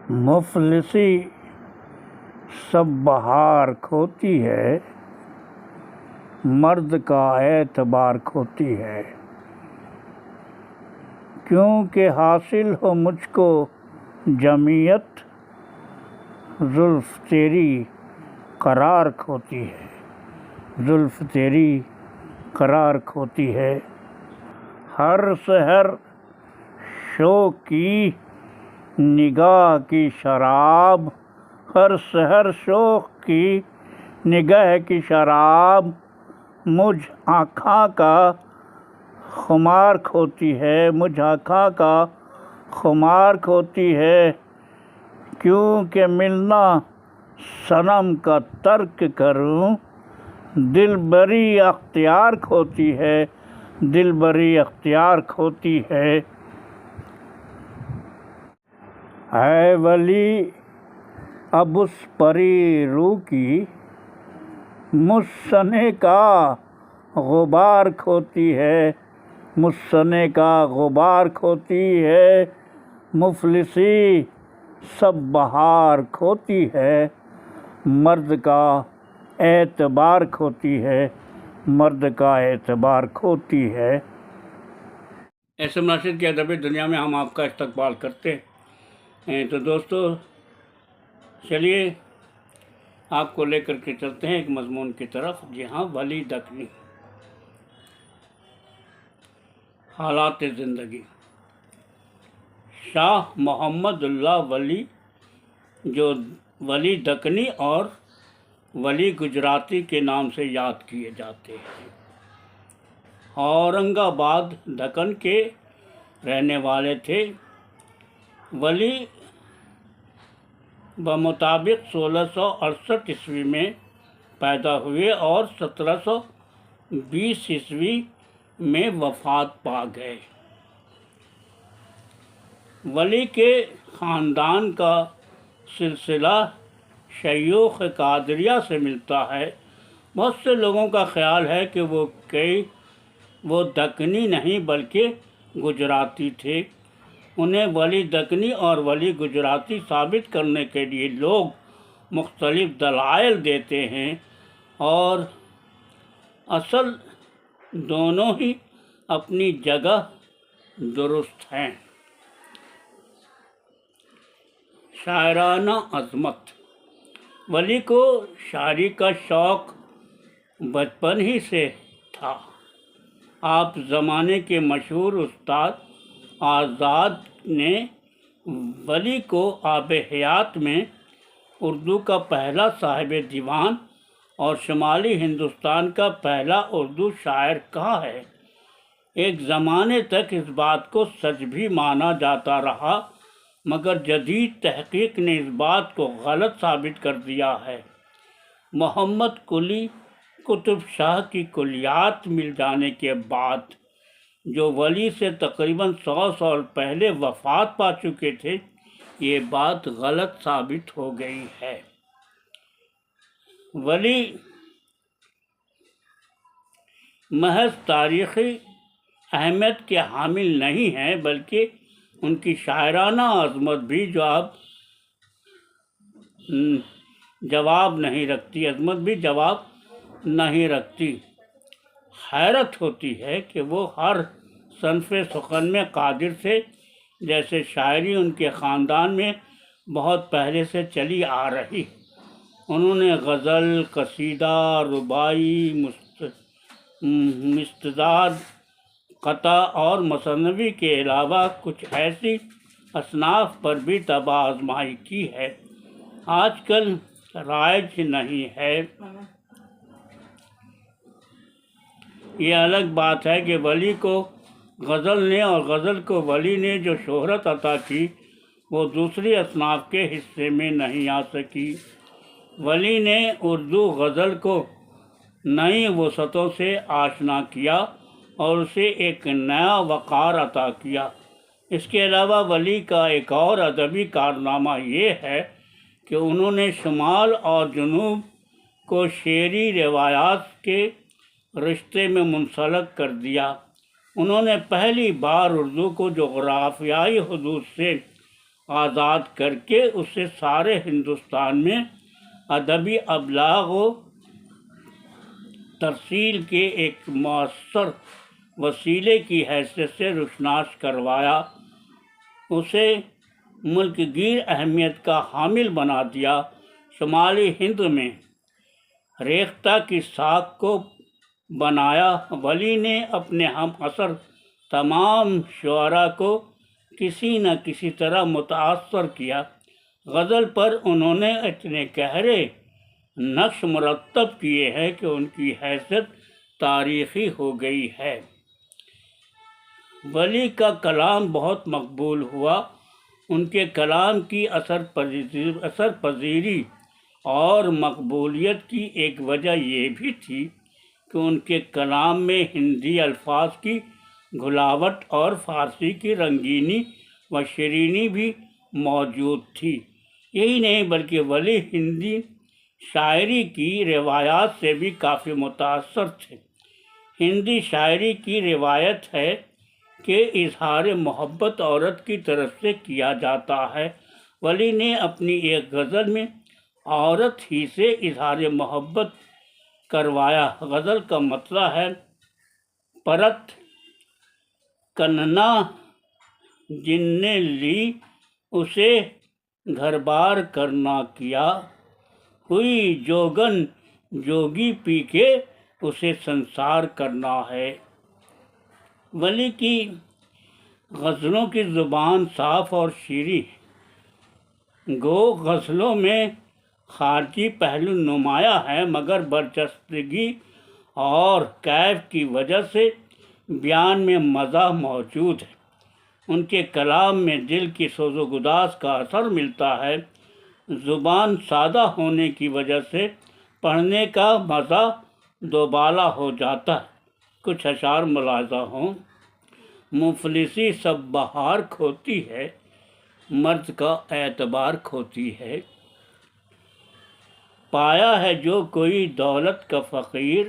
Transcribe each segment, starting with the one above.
مفلسی سب بہار کھوتی ہے، مرد کا اعتبار کھوتی ہے۔ کیونکہ حاصل ہو مجھ کو جمعیت، زلف تیری قرار کھوتی ہے، زلف تیری قرار کھوتی ہے۔ ہر سحر شوق کی نگاہ کی شراب، ہر سحر شوق کی نگاہ کی شراب، مجھ آنکھاں کا خمار کھوتی ہے، مجھ آنکھاں کا خمار کھوتی ہے۔ کیونکہ ملنا صنم کا ترک کروں، دل بری اختیار کھوتی ہے، دل بری اختیار کھوتی ہے۔ اے ولی اب اس پری روح کی مصنے کا غبار کھوتی ہے، مصنے کا غبار کھوتی ہے۔ مفلسی سب بہار کھوتی ہے، مرد کا اعتبار کھوتی ہے، مرد کا اعتبار کھوتی ہے۔ ایسے مناشد کی ادبی دنیا میں ہم آپ کا استقبال کرتے ہیں۔ تو دوستو چلیے آپ کو لے کر کے چلتے ہیں ایک مضمون کی طرف۔ جی ہاں، ولی دکنی، حالات زندگی۔ شاہ محمد اللہ ولی، جو ولی دکنی اور ولی گجراتی کے نام سے یاد کیے جاتے ہیں، اورنگ آباد دکن کے رہنے والے تھے۔ ولی بمطابق 1668 عیسوی میں پیدا ہوئے اور 1720 عیسوی میں وفات پا گئے۔ ولی کے خاندان کا سلسلہ شیوخ قادریہ سے ملتا ہے۔ بہت سے لوگوں کا خیال ہے کہ وہ دکنی نہیں بلکہ گجراتی تھے۔ انہیں ولی دکنی اور ولی گجراتی ثابت کرنے کے لیے لوگ مختلف دلائل دیتے ہیں، اور اصل دونوں ہی اپنی جگہ درست ہیں۔ شاعرانہ عظمت۔ ولی کو شاعری کا شوق بچپن ہی سے تھا۔ آپ زمانے کے مشہور استاد آزاد نے ولی کو آب حیات میں اردو کا پہلا صاحب دیوان اور شمالی ہندوستان کا پہلا اردو شاعر کہا ہے۔ ایک زمانے تک اس بات کو سچ بھی مانا جاتا رہا، مگر جدید تحقیق نے اس بات کو غلط ثابت کر دیا ہے۔ محمد قلی قطب شاہ کی کلیات مل جانے کے بعد، جو ولی سے تقریباً 100 سال پہلے وفات پا چکے تھے، یہ بات غلط ثابت ہو گئی ہے۔ ولی محض تاریخی اہمیت کے حامل نہیں ہیں، بلکہ ان کی شاعرانہ عظمت بھی جواب نہیں رکھتی۔ حیرت ہوتی ہے کہ وہ ہر صنف سخن میں قادر تھے، جیسے شاعری ان کے خاندان میں بہت پہلے سے چلی آ رہی۔ انہوں نے غزل، قصیدہ، رباعی، مستزاد، قطع اور مثنوی کے علاوہ کچھ ایسی اصناف پر بھی طبع آزمائی کی ہے، آج کل رائج نہیں ہے۔ یہ الگ بات ہے کہ ولی کو غزل نے اور غزل کو ولی نے جو شہرت عطا کی، وہ دوسری اصناف کے حصے میں نہیں آ سکی۔ ولی نے اردو غزل کو نئی وسعتوں سے آشنا کیا اور اسے ایک نیا وقار عطا کیا۔ اس کے علاوہ ولی کا ایک اور ادبی کارنامہ یہ ہے کہ انہوں نے شمال اور جنوب کو شعری روایات کے رشتے میں منسلک کر دیا۔ انہوں نے پہلی بار اردو کو جغرافیائی حدود سے آزاد کر کے اسے سارے ہندوستان میں ادبی ابلاغ و ترسیل کے ایک مؤثر وسیلے کی حیثیت سے روشناس کروایا، اسے ملک گیر اہمیت کا حامل بنا دیا۔ شمالی ہند میں ریختہ کی ساکھ کو بنایا۔ ولی نے اپنے ہم عصر تمام شعراء کو کسی نہ کسی طرح متاثر کیا۔ غزل پر انہوں نے اتنے گہرے نقش مرتب کیے ہیں کہ ان کی حیثیت تاریخی ہو گئی ہے۔ ولی کا کلام بہت مقبول ہوا۔ ان کے کلام کی اثر پذیری اور مقبولیت کی ایک وجہ یہ بھی تھی کہ ان کے کلام میں ہندی الفاظ کی گھلاوٹ اور فارسی کی رنگینی و شیرینی بھی موجود تھی۔ یہی نہیں بلکہ ولی ہندی شاعری کی روایات سے بھی کافی متاثر تھے۔ ہندی شاعری کی روایت ہے کہ اظہار محبت عورت کی طرف سے کیا جاتا ہے۔ ولی نے اپنی ایک غزل میں عورت ہی سے اظہار محبت کروایا۔ غزل کا مطلب ہے پرت کننا جن نے لی اسے گھر بار کرنا کیا، ہوئی جوگن جوگی پی کے اسے سنسار کرنا ہے۔ ولی کی غزلوں کی زبان صاف اور شیریں گو غزلوں میں خارجی پہلو نمایاں ہے، مگر برجستگی اور کیف کی وجہ سے بیان میں مزہ موجود ہے۔ ان کے کلام میں دل کی سوز و گداز کا اثر ملتا ہے۔ زبان سادہ ہونے کی وجہ سے پڑھنے کا مزہ دوبالا ہو جاتا ہے۔ کچھ اشعار ملاحظہ ہوں۔ مفلسی سب بہار کھوتی ہے، مرد کا اعتبار کھوتی ہے۔ پایا ہے جو کوئی دولت کا فقیر،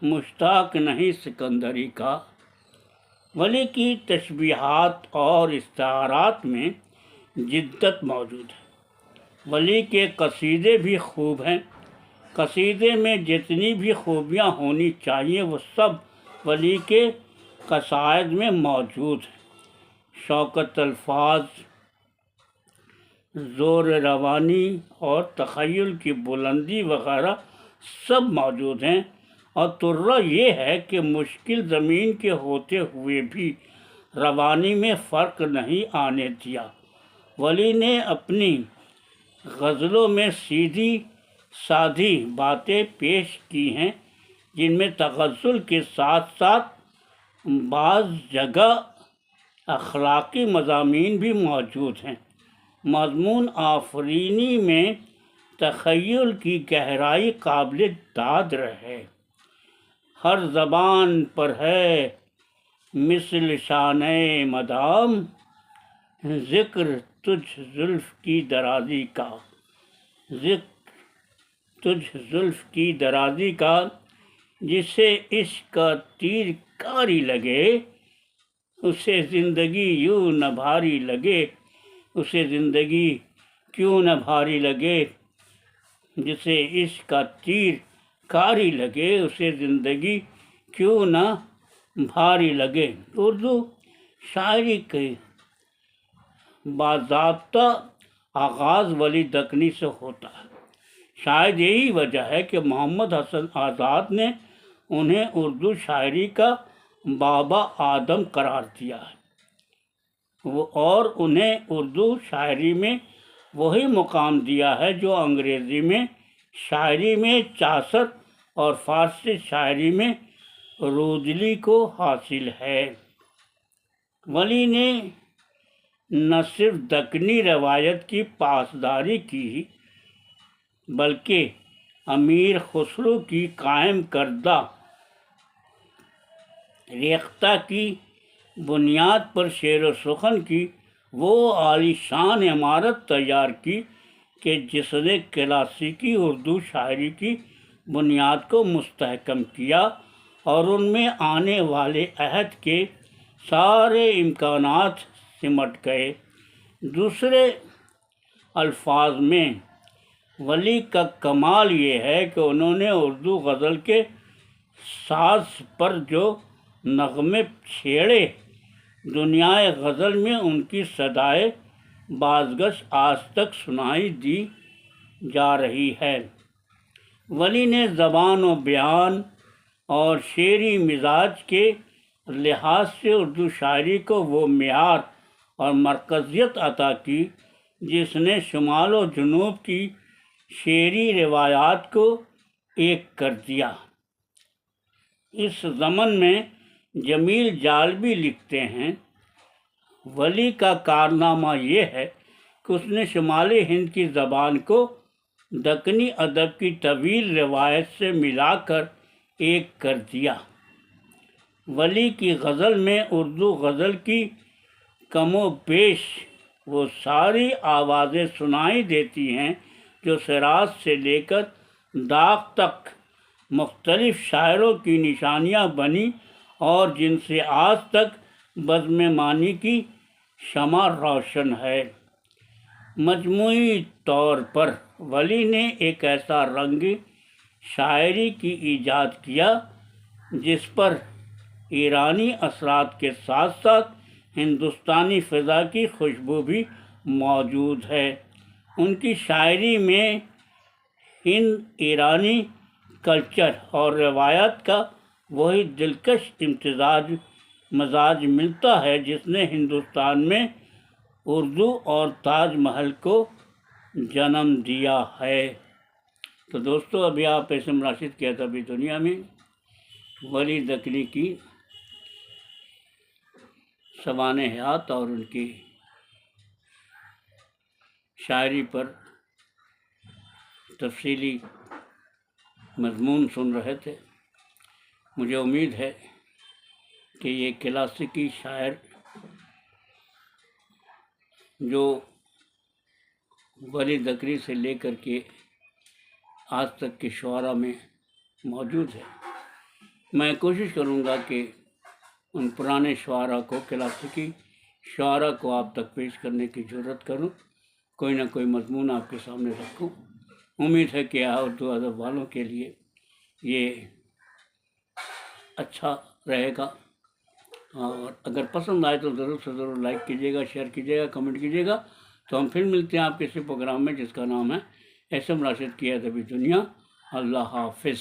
مشتاق نہیں سکندری کا۔ ولی کی تشبیہات اور استعارات میں جدت موجود ہے۔ ولی کے قصیدے بھی خوب ہیں۔ قصیدے میں جتنی بھی خوبیاں ہونی چاہیے وہ سب ولی کے قصائد میں موجود ہیں۔ شوکت الفاظ، زور روانی اور تخیل کی بلندی وغیرہ سب موجود ہیں، اور ترہ یہ ہے کہ مشکل زمین کے ہوتے ہوئے بھی روانی میں فرق نہیں آنے دیا۔ ولی نے اپنی غزلوں میں سیدھی سادھی باتیں پیش کی ہیں، جن میں تغزل کے ساتھ ساتھ بعض جگہ اخلاقی مضامین بھی موجود ہیں۔ مضمون آفرینی میں تخیل کی گہرائی قابل داد رہے۔ ہر زبان پر ہے مثل شانہ مدام، ذکر تجھ زلف کی درازی کا، ذکر تجھ زلف کی درازی کا۔ جسے عشق کا تیر کاری لگے، اسے زندگی یوں نہ بھاری لگے، اسے زندگی کیوں نہ بھاری لگے۔ جسے عشق کا تیر کاری لگے، اسے زندگی کیوں نہ بھاری لگے۔ اردو شاعری کے باضابطہ آغاز ولی دکنی سے ہوتا ہے۔ شاید یہی وجہ ہے کہ محمد حسن آزاد نے انہیں اردو شاعری کا بابا آدم قرار دیا ہے، اور انہیں اردو شاعری میں وہی مقام دیا ہے جو انگریزی میں شاعری میں چاسر اور فارسی شاعری میں رودلی کو حاصل ہے۔ ولی نے نہ صرف دکنی روایت کی پاسداری کی بلکہ امیر خسرو کی قائم کردہ ریختہ کی بنیاد پر شعر و سخن کی وہ عالی شان عمارت تیار کی کہ جس نے کلاسیکی اردو شاعری کی بنیاد کو مستحکم کیا اور ان میں آنے والے عہد کے سارے امکانات سمٹ گئے۔ دوسرے الفاظ میں ولی کا کمال یہ ہے کہ انہوں نے اردو غزل کے ساز پر جو نغمے چھیڑے، دنیائے غزل میں ان کی صدائے بازگشت آج تک سنائی دی جا رہی ہے۔ ولی نے زبان و بیان اور شعری مزاج کے لحاظ سے اردو شاعری کو وہ معیار اور مرکزیت عطا کی جس نے شمال و جنوب کی شعری روایات کو ایک کر دیا۔ اس ضمن میں جمیل جالبی لکھتے ہیں، ولی کا کارنامہ یہ ہے کہ اس نے شمالی ہند کی زبان کو دکنی ادب کی طویل روایت سے ملا کر ایک کر دیا۔ ولی کی غزل میں اردو غزل کی کم و بیش وہ ساری آوازیں سنائی دیتی ہیں جو شیراز سے لے کر داغ تک مختلف شاعروں کی نشانیاں بنی اور جن سے آج تک بزم معنی کی شمع روشن ہے۔ مجموعی طور پر ولی نے ایک ایسا رنگ شاعری کی ایجاد کیا جس پر ایرانی اثرات کے ساتھ ساتھ ہندوستانی فضا کی خوشبو بھی موجود ہے۔ ان کی شاعری میں ہند ایرانی کلچر اور روایت کا وہی دلکش مزاج ملتا ہے جس نے ہندوستان میں اردو اور تاج محل کو جنم دیا ہے۔ تو دوستو، ابھی آپ اسم راشد کی ادبی دنیا میں ولی دکنی کی شبان حیات اور ان کی شاعری پر تفصیلی مضمون سن رہے تھے۔ مجھے امید ہے کہ یہ کلاسیکی شاعر جو ولی دکنی سے لے کر کے آج تک کے شعراء میں موجود ہے، میں کوشش کروں گا کہ ان پرانے شعراء کو، کلاسیکی شعراء کو آپ تک پیش کرنے کی جرات کروں، کوئی نہ کوئی مضمون آپ کے سامنے رکھوں۔ امید ہے کہ اردو ادب والوں کے لیے یہ اچھا رہے گا، اور اگر پسند آئے تو ضرور سے ضرور لائک کیجیے گا، شیئر کیجیے گا، کمنٹ کیجیے گا۔ تو ہم پھر ملتے ہیں آپ کسی پروگرام میں جس کا نام ہے اسم راشد کی ادبی دنیا۔ اللہ حافظ۔